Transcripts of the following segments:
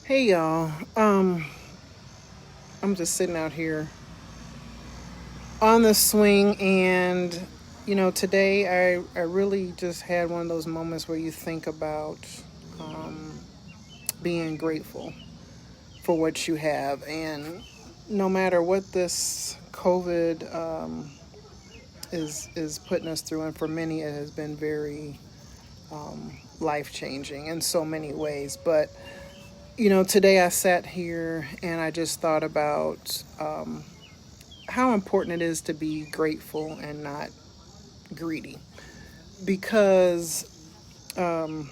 Hey y'all. I'm just sitting out here on the swing and today I really just had one of those moments where you think about um being grateful for what you have, and no matter what this COVID is putting us through, and for many it has been very life changing in so many ways. But today I sat here and I just thought about how important it is to be grateful and not greedy. Because, um,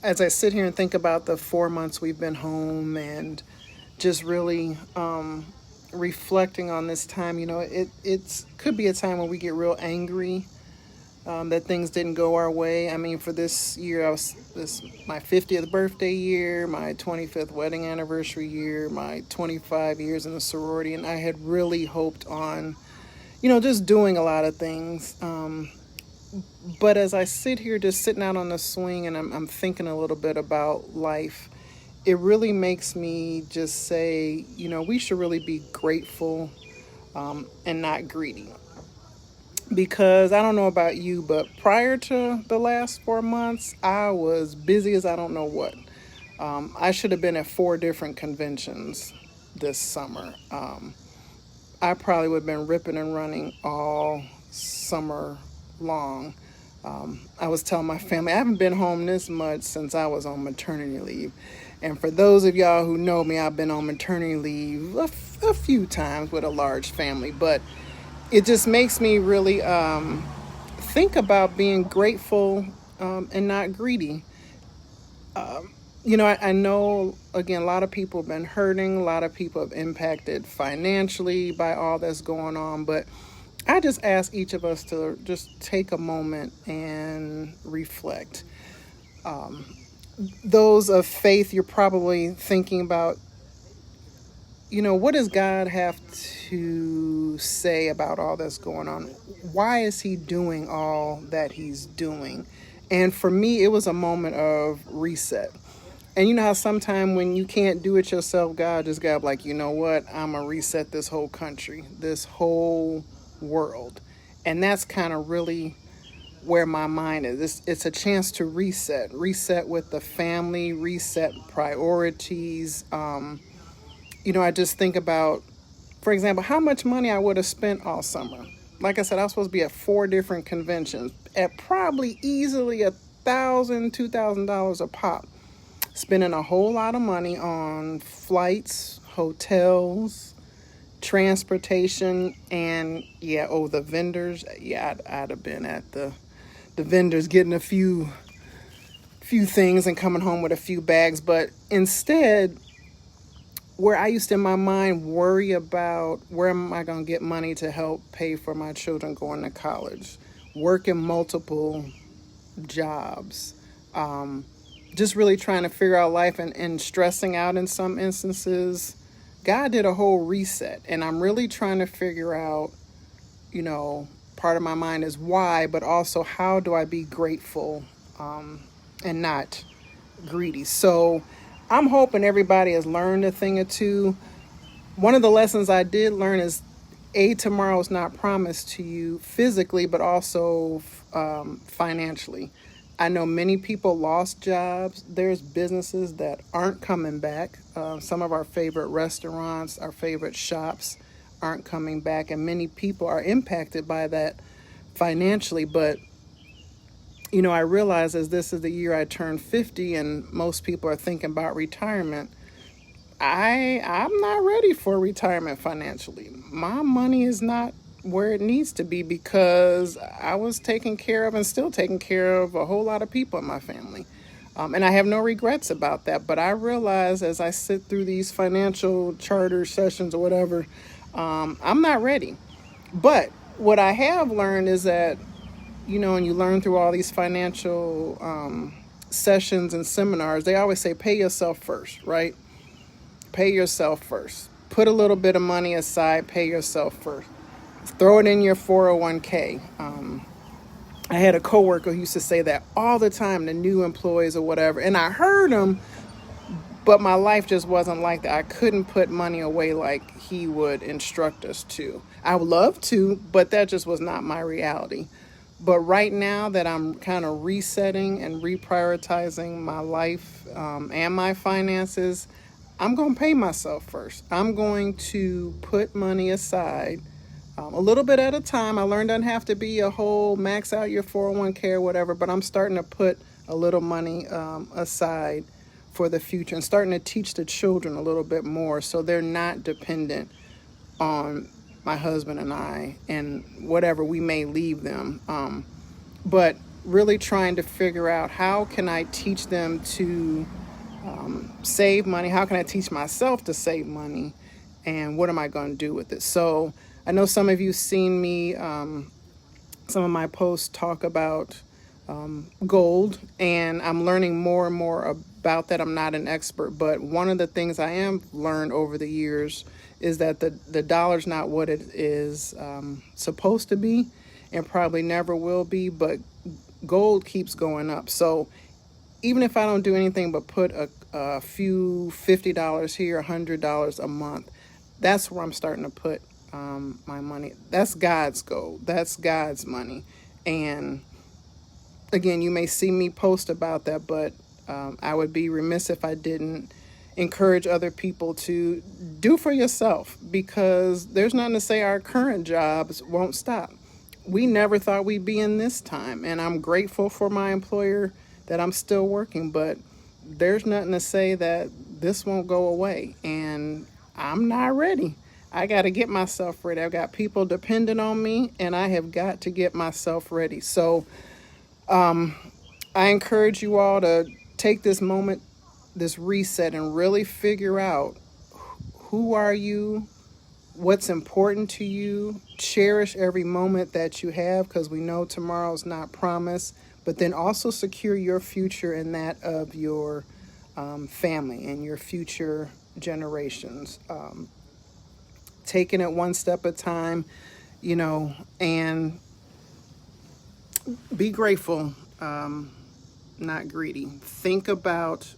as I sit here and think about the 4 months we've been home and just really reflecting on this time, it could be a time when we get real angry that things didn't go our way. I mean, for this year, this my 50th birthday year, my 25th wedding anniversary year, my 25 years in the sorority, and I had really hoped on, just doing a lot of things. But as I sit here, just sitting out on the swing, and I'm thinking a little bit about life, it really makes me just say, we should really be grateful and not greedy. Because I don't know about you, but prior to the last 4 months, I was busy as I don't know what. I should have been at four different conventions this summer. I probably would have been ripping and running all summer long. I was telling my family, I haven't been home this much since I was on maternity leave. And for those of y'all who know me, I've been on maternity leave a few times with a large family, but it just makes me really think about being grateful and not greedy. I know, again, a lot of people have been hurting, a lot of people have impacted financially by all that's going on, but I just ask each of us to just take a moment and reflect. Those of faith, you're probably thinking about, what does God have to say about all that's going on? Why is he doing all that he's doing? And for me, it was a moment of reset. And you know how sometimes when you can't do it yourself, God just got like, you know what? I'm going to reset this whole country, this whole world. And that's kind of really where my mind is. It's a chance to reset with the family, reset priorities. I just think about, for example, how much money I would have spent all summer. Like I said, I was supposed to be at four different conventions at probably easily $1,000, $2,000 a pop, spending a whole lot of money on flights, hotels, transportation, and the vendors. Yeah, I'd have been at the vendors getting a few things and coming home with a few bags. But instead, where I used to in my mind worry about where am I going to get money to help pay for my children going to college, working multiple jobs, just really trying to figure out life and stressing out in some instances. God did a whole reset, and I'm really trying to figure out, part of my mind is why, but also how do I be grateful and not greedy. So I'm hoping everybody has learned a thing or two. One of the lessons I did learn is tomorrow is not promised to you physically, but also financially. I know many people lost jobs. There's businesses that aren't coming back. Some of our favorite restaurants, our favorite shops aren't coming back, and many people are impacted by that financially. But I realize as this is the year I turned 50 and most people are thinking about retirement, I'm not ready for retirement financially. My money is not where it needs to be because I was taking care of and still taking care of a whole lot of people in my family. And I have no regrets about that. But I realize as I sit through these financial charter sessions or whatever, I'm not ready. But what I have learned is that, and you learn through all these financial sessions and seminars, they always say pay yourself first, right? Pay yourself first. Put a little bit of money aside, pay yourself first. Throw it in your 401k. I had a coworker who used to say that all the time to new employees or whatever. And I heard him, but my life just wasn't like that. I couldn't put money away like he would instruct us to. I would love to, but that just was not my reality. But right now that I'm kind of resetting and reprioritizing my life and my finances, I'm going to pay myself first. I'm going to put money aside a little bit at a time. I learned doesn't have to be a whole max out your 401k or whatever, but I'm starting to put a little money aside for the future and starting to teach the children a little bit more so they're not dependent on my husband and I and whatever we may leave them. But really trying to figure out how can I teach them to save money? How can I teach myself to save money? And what am I going to do with it? So I know some of you seen me, some of my posts talk about gold, and I'm learning more and more about that. I'm not an expert, but one of the things I am learned over the years is that the dollar's not what it is supposed to be and probably never will be, but gold keeps going up. So even if I don't do anything but put a few $50 here, $100 a month, that's where I'm starting to put my money. That's God's gold. That's God's money. And again, you may see me post about that, but I would be remiss if I didn't encourage other people to do for yourself, because there's nothing to say our current jobs won't stop. We never thought we'd be in this time, and I'm grateful for my employer that I'm still working, but there's nothing to say that this won't go away, and I'm not ready. I got to get myself ready. I've got people dependent on me, and I have got to get myself ready. So I encourage you all to take this moment, this reset, and really figure out who are you, what's important to you. Cherish every moment that you have, because we know tomorrow's not promised, but then also secure your future and that of your family and your future generations. Taking it one step at a time, and be grateful, not greedy. Think about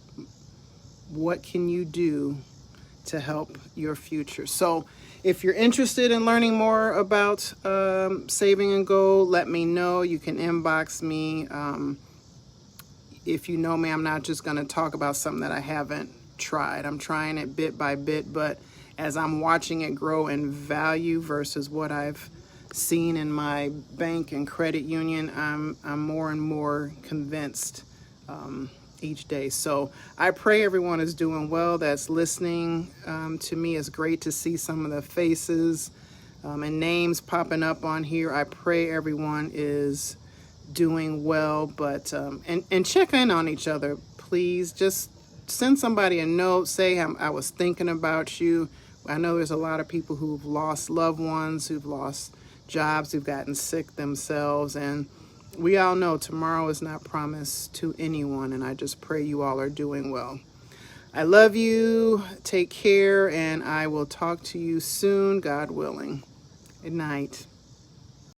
what can you do to help your future. So if you're interested in learning more about saving and gold, let me know. You can inbox me. If you know me, I'm not just going to talk about something that I haven't tried. I'm trying it bit by bit, but as I'm watching it grow in value versus what I've seen in my bank and credit union, I'm more and more convinced each day. So I pray everyone is doing well that's listening to me. It's great to see some of the faces and names popping up on here. I pray everyone is doing well, but and check in on each other, please. Just send somebody a note, say I was thinking about you. I know there's a lot of people who've lost loved ones, who've lost jobs, who've gotten sick themselves, and we all know tomorrow is not promised to anyone, and I just pray you all are doing well. I love you. Take care, and I will talk to you soon, God willing. Good night.